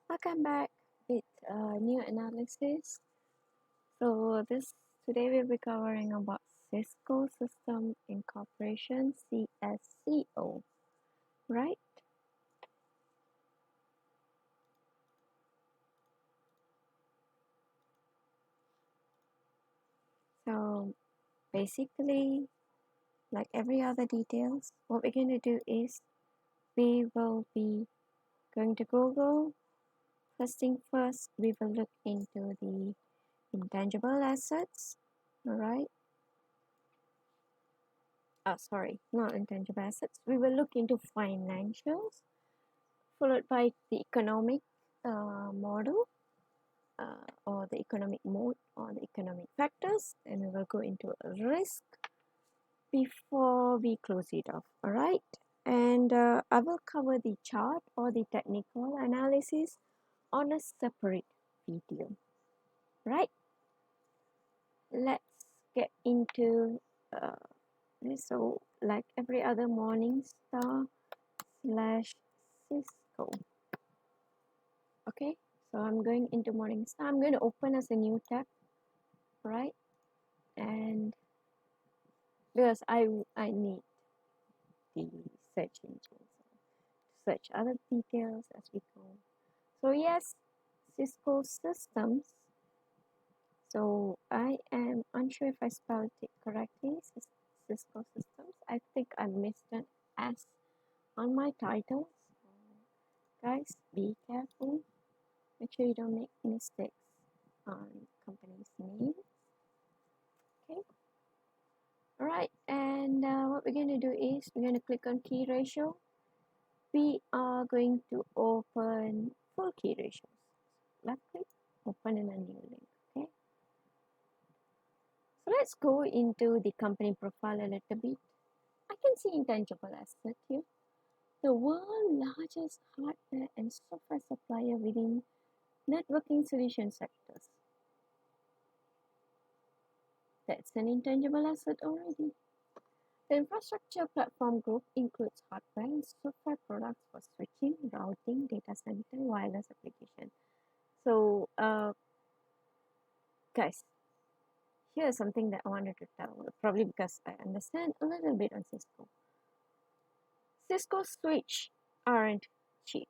Welcome back with a new analysis. Today we'll be covering about CISCO System Incorporation CSCO, right? So basically, like every other details, what we're going to do is we will be going to Google. First thing first, we will look into the intangible assets, all right? Sorry, not intangible assets. We will look into financials, followed by the economic model or the economic mode or the economic factors, and we will go into risk before we close it off. All right, and I will cover the chart or the technical analysis on a separate video. Right, let's get into this. So like every other Morningstar slash Cisco. Okay, so I'm going into Morningstar. I'm going to open as a new tab, right? And because I need the search engine, so search other details as we go. So yes, Cisco Systems. So I am unsure if I spelled it correctly. Cisco Systems. I think I missed an S on my title. So guys, be careful. Make sure you don't make mistakes on company's name. Okay. All right, and what we're going to do is we're going to click on key ratio. We are going to open full key ratios. Left click, open in a new link. Okay. So let's go into the company profile a little bit. I can see intangible asset here. The world's largest hardware and software supplier within networking solution sectors. That's an intangible asset already. The infrastructure platform group includes hardware and software products for switching, routing, data center, wireless application. So, guys, here's something that I wanted to tell, probably because I understand a little bit on Cisco. Cisco switch aren't cheap.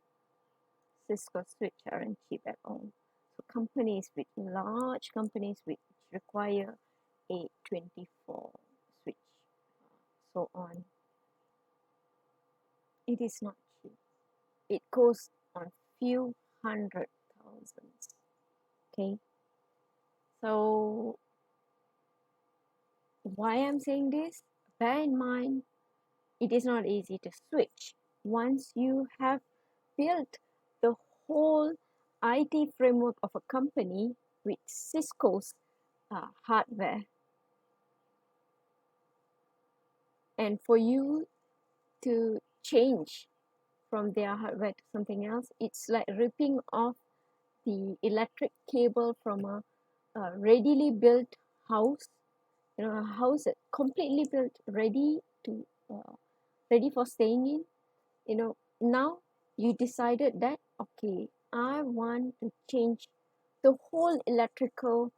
Cisco switch aren't cheap at all. So large companies which require a 24 switch, so on, it is not cheap. It goes on few hundred thousands. Okay, so why I'm saying this, bear in mind it is not easy to switch once you have built the whole IT framework of a company with Cisco's hardware, and for you to change from their hardware to something else, it's like ripping off the electric cable from a readily built house, a house that completely built, ready for staying in. Now you decided that, okay, I want to change the whole electrical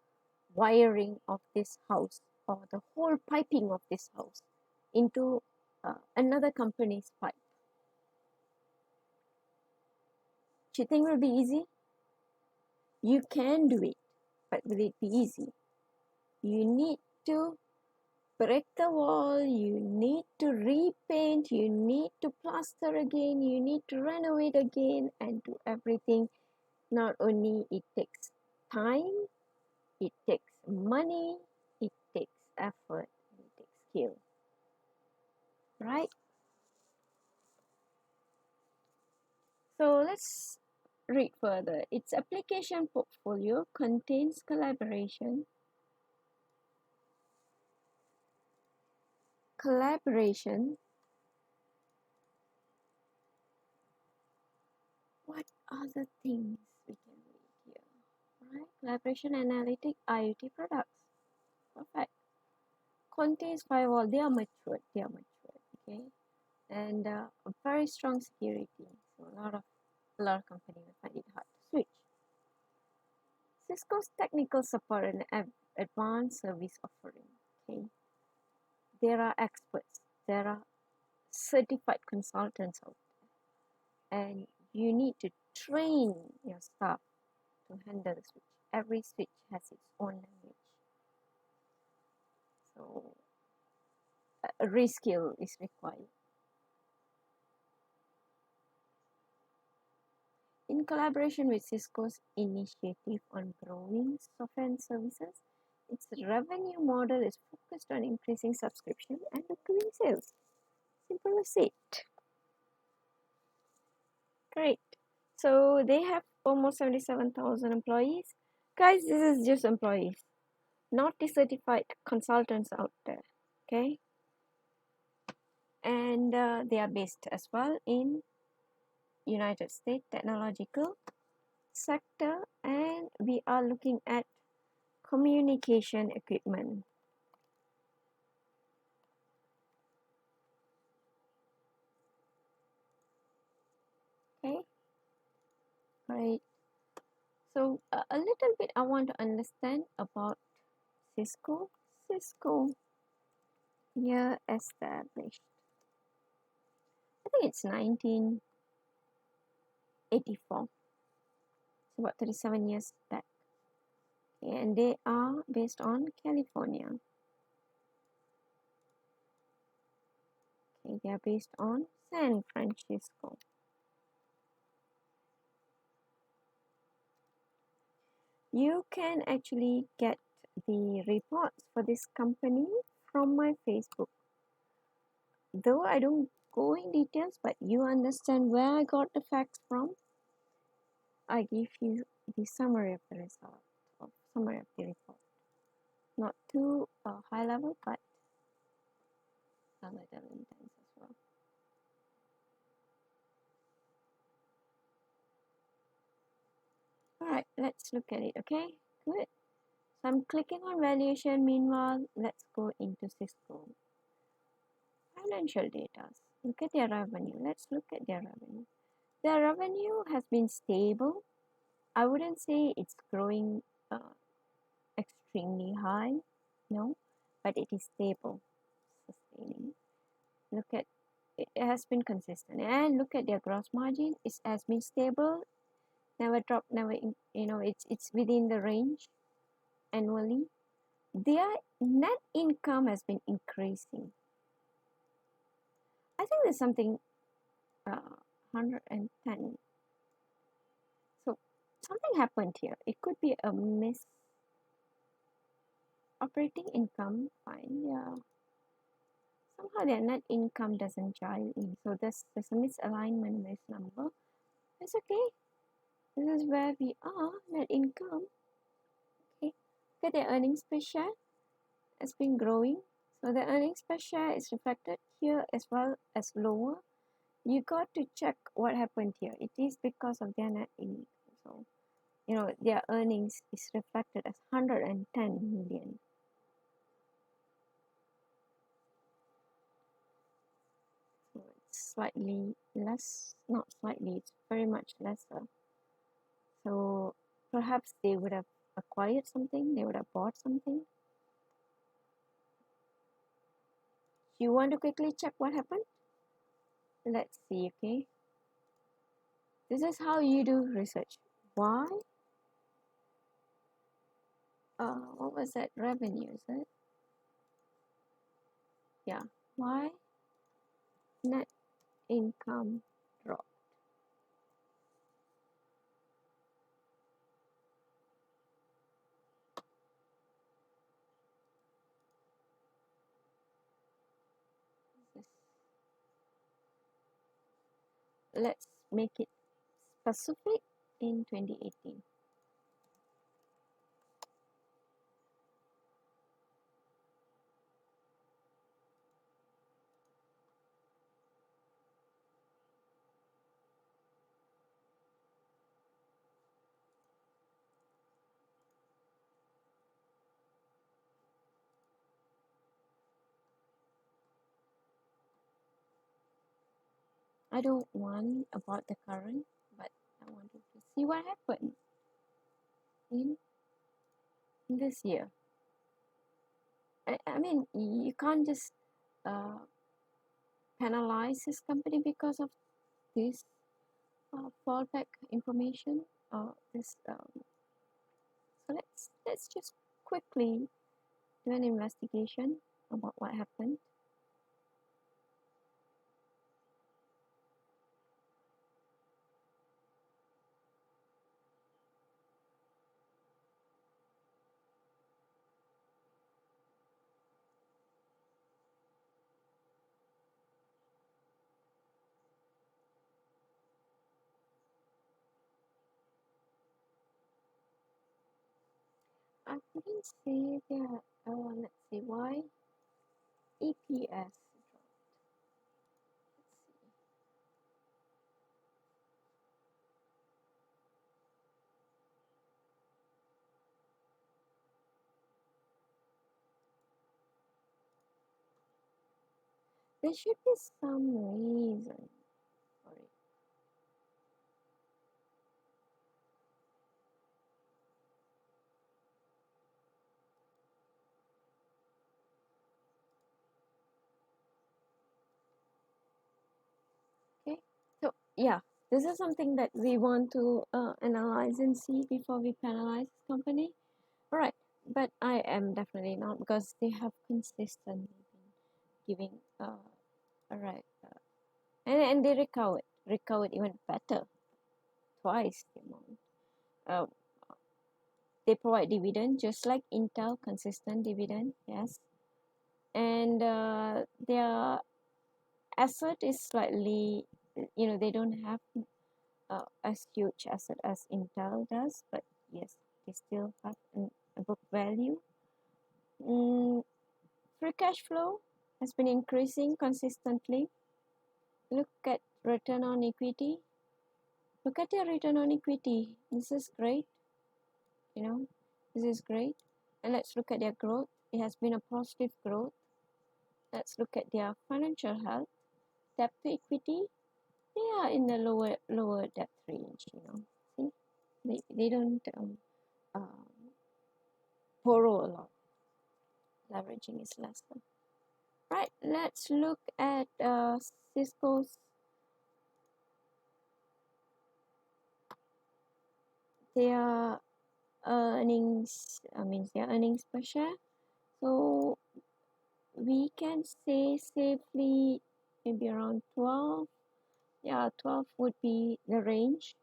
wiring of this house or the whole piping of this house into another company's pipe. Do you think it will be easy? You can do it, but will it be easy? You need to break the wall, you need to repaint, you need to plaster again, you need to renovate again and do everything. Not only it takes time, it takes money, it takes effort, it takes skill, right? So let's read further. Its application portfolio contains collaboration. What other things we can read here? Right? Collaboration, analytic, IoT products. Perfect. Contains firewall. They are matured. Okay, and a very strong security. So a lot of companies will find it hard to Cisco's technical support and advanced service offering. Okay, there are experts, there are certified consultants out there, and you need to train your staff to handle the switch. Every switch has its own language, so a reskill is required. In collaboration with Cisco's initiative on growing software and services, its revenue model is focused on increasing subscription and recurring sales. Simple as it. Great. So they have almost 77,000 employees. Guys, this is just employees, not the certified consultants out there. Okay. And they are based as well in United States technological sector, and we are looking at communication equipment. Okay, great. So a little bit I want to understand about Cisco. Cisco, year established. I think it's 1984. It's about 37 years back. Okay, and they are based on California. Okay, they are based on San Francisco. You can actually get the reports for this company from my Facebook. Though I don't go in details, but you understand where I got the facts from. I give you the summary of the result, or summary of the report. Not too high level, but a little intense as well. Alright, let's look at it, okay? Good. So I'm clicking on valuation. Meanwhile, let's go into Cisco. Financial data. Look at their revenue. Let's look at their revenue. Their revenue has been stable. I wouldn't say it's growing extremely high, no, but it is stable, sustaining. Look at it has been consistent, and look at their gross margin. It has been stable, never dropped, never it's within the range annually. Their net income has been increasing. I think there's something 110. So something happened here. It could be a miss. Operating income, fine, yeah. Somehow their net income doesn't jive in. So there's a misalignment in this number. It's okay. This is where we are, net income. Okay. Look at their earnings per share. It's been growing. So the earnings per share is reflected here as well as lower. You got to check what happened here. It is because of their net income. So, their earnings is reflected as 110 million. So it's slightly less, not slightly, it's very much lesser. So perhaps they would have acquired something, they would have bought something. You want to quickly check what happened? Let's see, okay? This is how you do research. Why? What was that? Revenue, is it? Yeah. Why net income drop? Let's make it specific in 2018. I don't want about the current, but I wanted to see what happened in this year. I mean, you can't just penalize this company because of this fallback information. This so let's just quickly do an investigation about what happened. I couldn't see that. Let's see why EPS dropped. Let's see. There should be some reason for it. Okay, so yeah, this is something that we want to analyze and see before we penalize this company. All right, but I am definitely not, because they have consistently been giving all right, and they recovered even better, twice the amount. Uh, they provide dividend just like Intel, consistent dividend, yes, and their asset is slightly, they don't have as huge asset as Intel does, but yes, they still have a book value. Mm, free cash flow has been increasing consistently. Look at return on equity. Look at their return on equity. This is great. This is great. And let's look at their growth. It has been a positive growth. Let's look at their financial health. Debt to equity, they are in the lower debt range. See, they don't borrow a lot. Leveraging is less. Right. Let's look at CISCO's their earnings. I mean their earnings per share. So we can say safely maybe around 12. Yeah, 12 would be the range.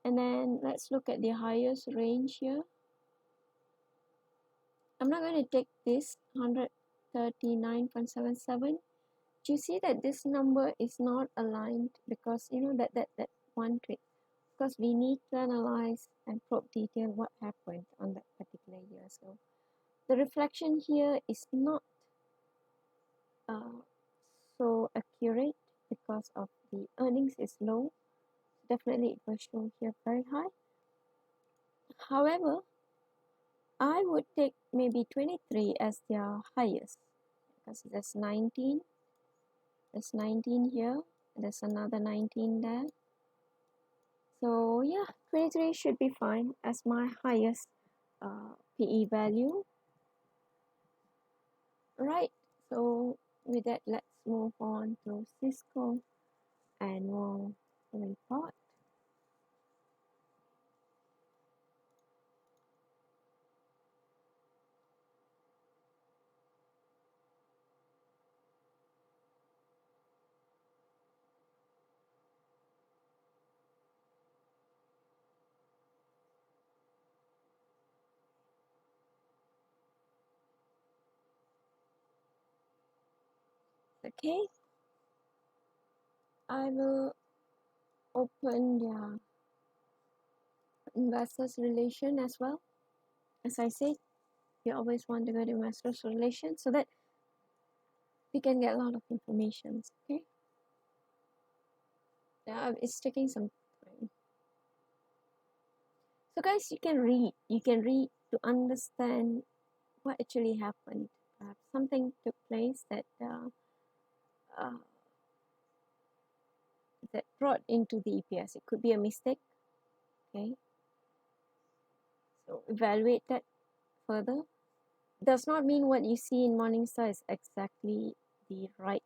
And then let's look at the highest range here. I'm not going to take this 139.77. Do you see that this number is not aligned, because that one trick, because we need to analyze and probe detail what happened on that particular year. So the reflection here is not so accurate because of the earnings is low. Definitely it will show here very high. However, I would take maybe 23 as their highest, because there's 19 here, there's another 19 there. So yeah, 23 should be fine as my highest PE value. Right, so with that, let's move on to CISCO annual report. Okay, I will open their investors relation as well. As I said, you always want to go to investors relation so that we can get a lot of information. Okay, yeah, it's taking some time. So guys, you can read to understand what actually happened. Perhaps something took place that uh, that brought into the EPS. It could be a mistake. Okay, So evaluate that further. Does not mean what you see in Morningstar is exactly the right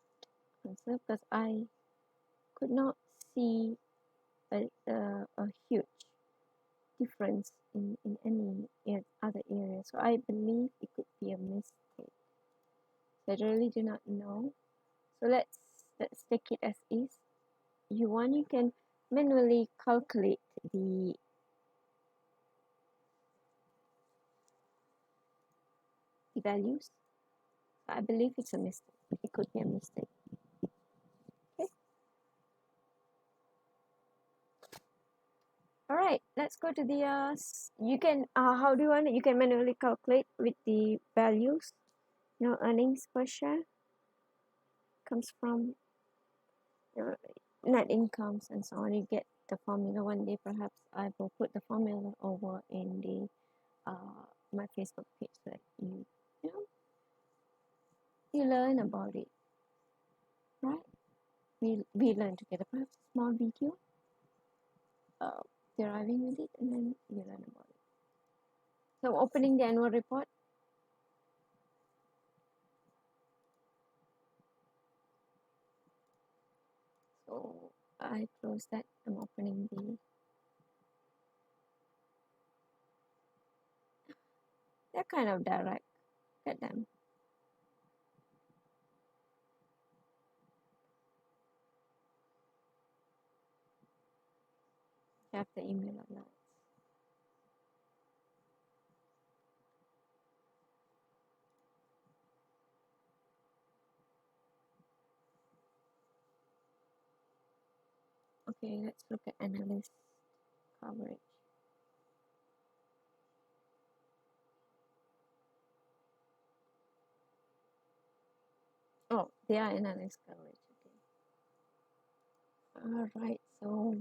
answer, because I could not see a huge difference in any other area. So I believe it could be a mistake. So I really do not know. So let's take it as is. You can manually calculate the values. I believe it's a mistake. It could be a mistake. Okay. All right. Let's go to the you can how do you want it? You can manually calculate with the values. Earnings per share comes from net incomes and so on. You get the formula one day. Perhaps I will put the formula over in the my Facebook page so that you know you learn about it, right? We learn together. Perhaps a small video uh, deriving with it, and then you learn about it. So opening the annual report. So I close that. I'm opening the. They're kind of direct. Get them. You have the email alerts. Okay, let's look at analyst coverage. Oh, they are analyst coverage. Okay. All right. So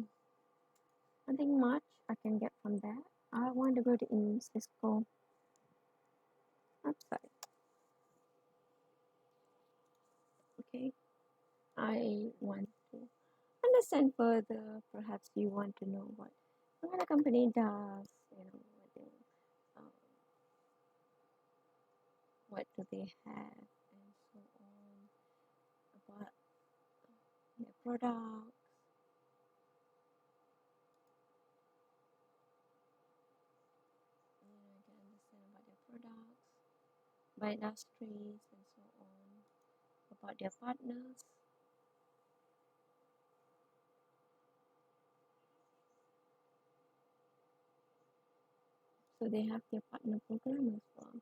nothing much I can get from that. I want to go to in CISCO website. Okay. I want to understand further. Perhaps you want to know what a company does. Um, what do they have, and so on, about their products. You can understand about their products, by industries, and so on, about their partners. So they have their partner program as well,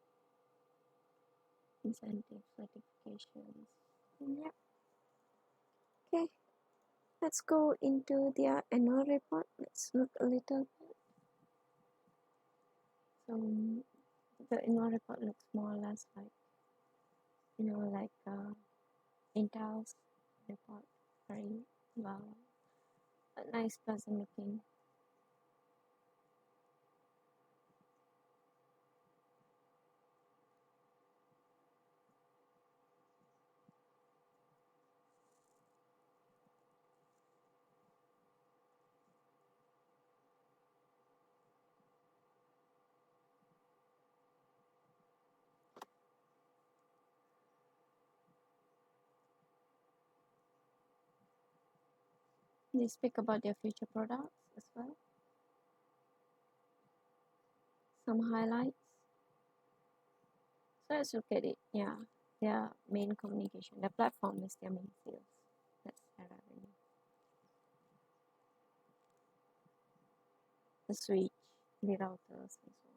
incentive certifications. Yep. Okay, let's go into their annual report. Let's look a little bit. So the annual report looks more or less like Intel's report, very well, nice, pleasant looking. They speak about their future products as well. Some highlights. So let's look at it. Yeah, their main communication. The platform is their main sales. That's their revenue. The switch, the routers, and so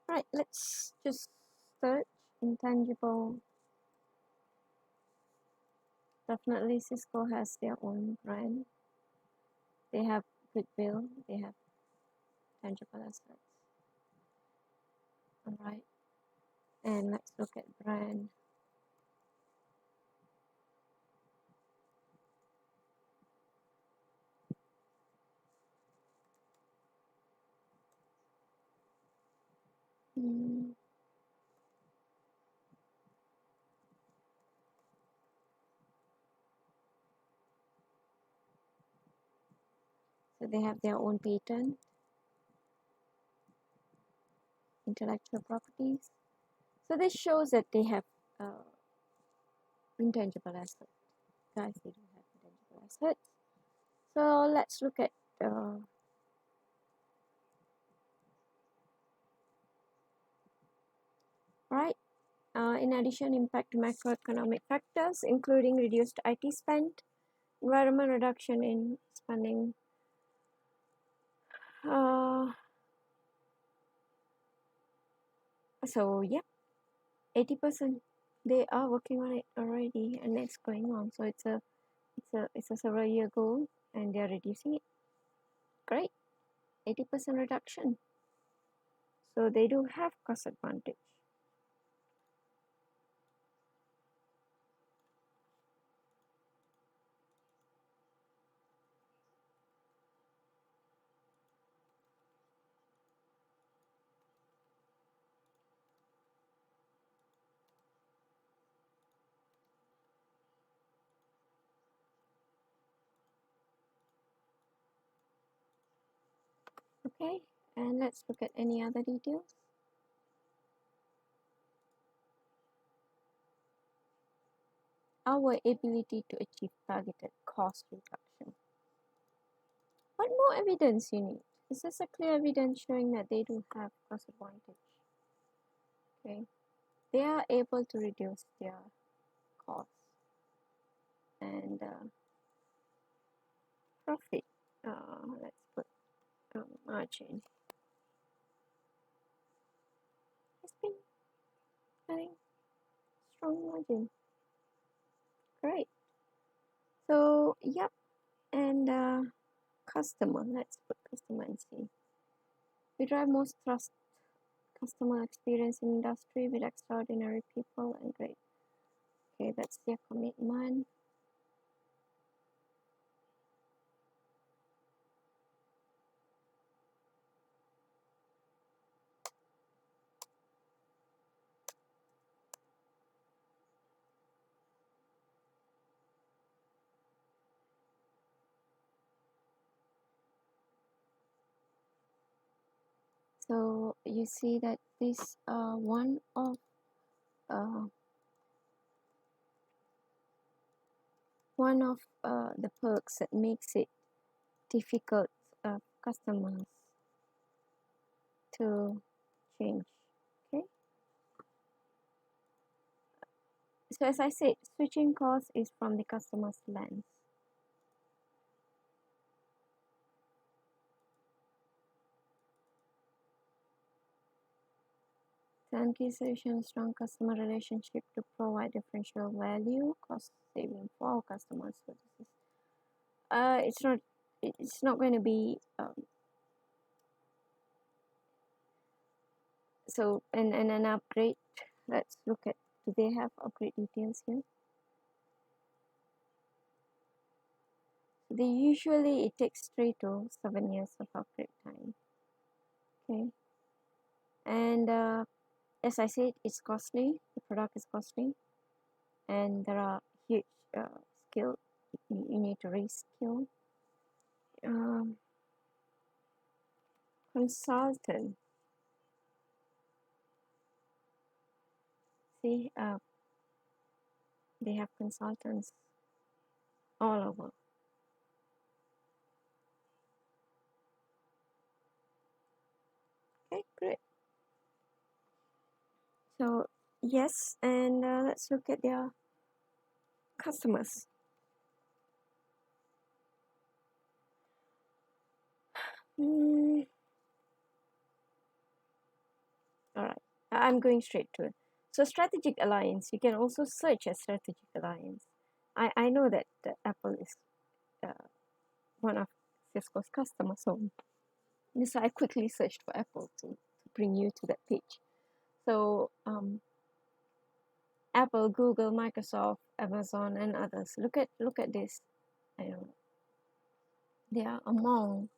on. Right, let's just search intangible. Definitely Cisco has their own brand. They have goodwill, they have tangible assets. Alright. And let's look at brand. Hmm. So they have their own patent, intellectual properties. So this shows that they have intangible assets. Guys, they do have intangible assets. So let's look at right. In addition, impact macroeconomic factors, including reduced IT spend, environment reduction in spending. So yeah, 80% they are working on it already, and it's going on. So it's a several year goal, and they are reducing it. Great, 80% reduction. So they do have cost advantage. Okay, and let's look at any other details. Our ability to achieve targeted cost reduction. What more evidence you need? This is a clear evidence showing that they do have cost advantage. Okay, they are able to reduce their costs and profit. Let's put margin. Has been having strong margin. Great. So yep, and customer. Let's put customer and see. We drive most trust customer experience in industry with extraordinary people and great. Okay, that's their commitment. So you see that this uh, one of the perks that makes it difficult customers to change. Okay. So as I said, switching cost is from the customer's lens. Turnkey solution, strong customer relationship to provide differential value, cost saving for our customers. So this is, it's not going to be so and an upgrade. Let's look at, do they have upgrade details here? They usually, it takes 3 to 7 years of upgrade time. Okay, and as I said, it's costly. The product is costly, and there are huge skill. You need to reskill. Consultant. See, they have consultants all over. Okay, great. So yes, and let's look at their customers. All right, I'm going straight to it. So strategic alliance, you can also search as strategic alliance. I know that Apple is one of CISCO's customers, so I quickly searched for Apple to bring you to that page. So Apple, Google, Microsoft, Amazon, and others. Look at this. You know, they are among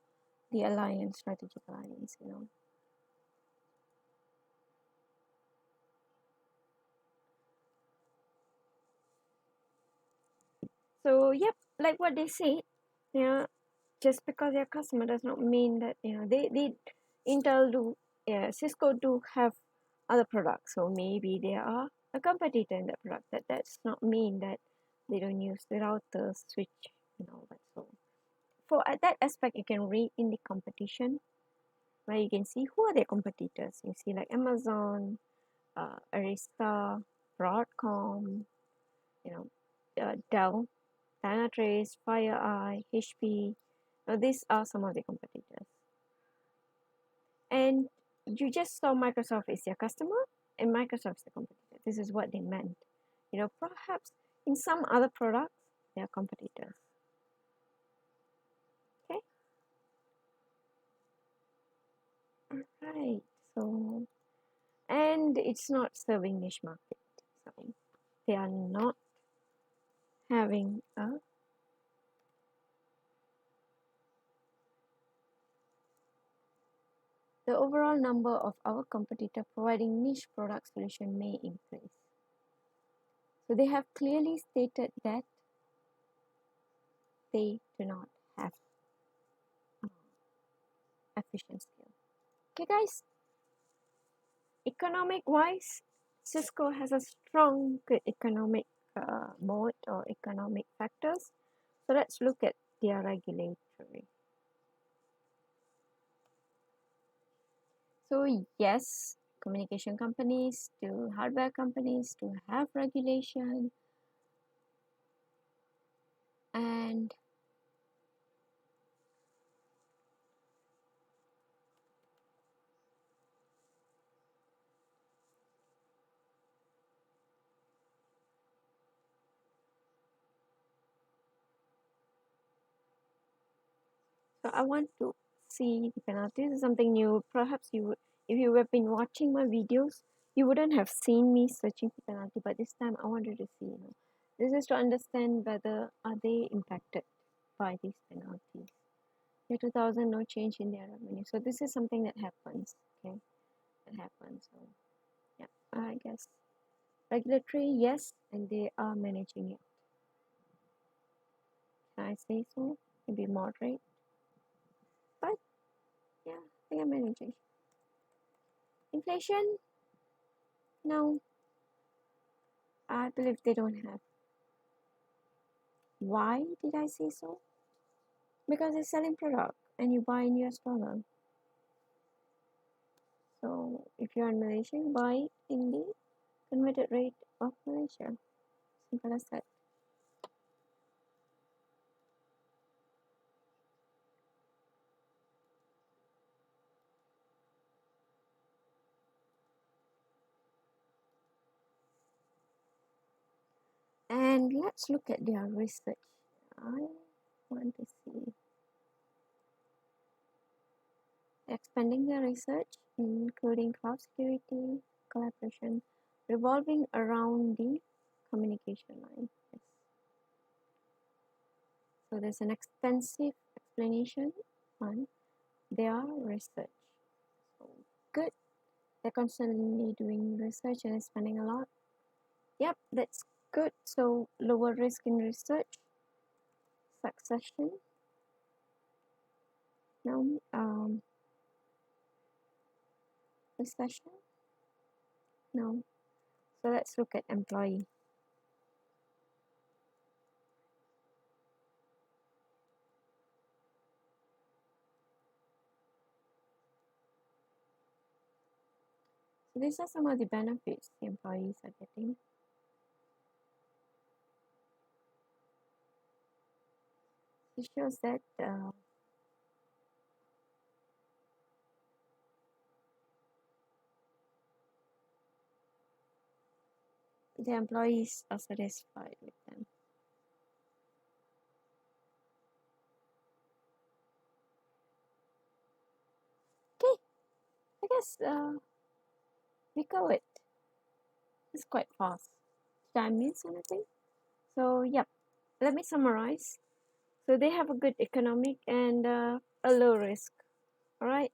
the alliance, strategic alliance. You know. So yep, like what they say, yeah, just because they're customer does not mean that, you know, they Intel do, yeah, Cisco do have other products, so maybe they are a competitor in that product. That's not mean that they don't use the router, switch, and all that. So for that aspect, you can read in the competition, where you can see who are their competitors. You see like Amazon, Arista, Broadcom, you know, Dell, Dynatrace, FireEye, HP. Now, these are some of the competitors. And you just saw Microsoft is your customer and Microsoft is the competitor. This is what they meant. You know, perhaps in some other products, they are competitors. Okay. All right. So, and it's not serving niche market. So they are not having a the overall number of our competitor providing niche product solution may increase. So they have clearly stated that they do not have efficient scale. Okay, guys. Economic wise, Cisco has a strong good economic mode or economic factors. So let's look at their regulatory. So yes, communication companies to hardware companies to have regulation, and so I want to see the penalties. This is something new. Perhaps you would, if you have been watching my videos, you wouldn't have seen me searching for penalty, but this time I wanted to see, you know, this is to understand whether are they impacted by these penalties. Year 2000, no change in their revenue. So this is something that happens. Okay, that happens. So yeah, I guess regulatory, yes, and they are managing it. Can I say so? Maybe moderate, but yeah, they are managing. Inflation, no, I believe they don't have. Why did I say so? Because they're selling product and you buy in US dollar. So if you're in Malaysia, you buy it in the converted rate of Malaysia. Simple as that. And let's look at their research. I want to see. Expanding their research, including cloud security, collaboration, revolving around the communication line. Yes. So there's an extensive explanation on their research. So good. They're constantly doing research and spending a lot. Yep, that's good. So lower risk in research, succession. No, recession. No. So let's look at employee. So these are some of the benefits the employees are getting. It shows that the employees are satisfied with them. Okay, I guess we covered. It's quite fast. Did I miss anything? So, yep, let me summarize. So, they have a good economic and a low risk. All right,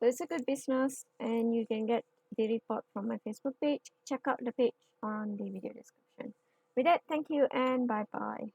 so it's a good business, and you can get the report from my Facebook page. Check out the page on the video description. With that, thank you and bye bye.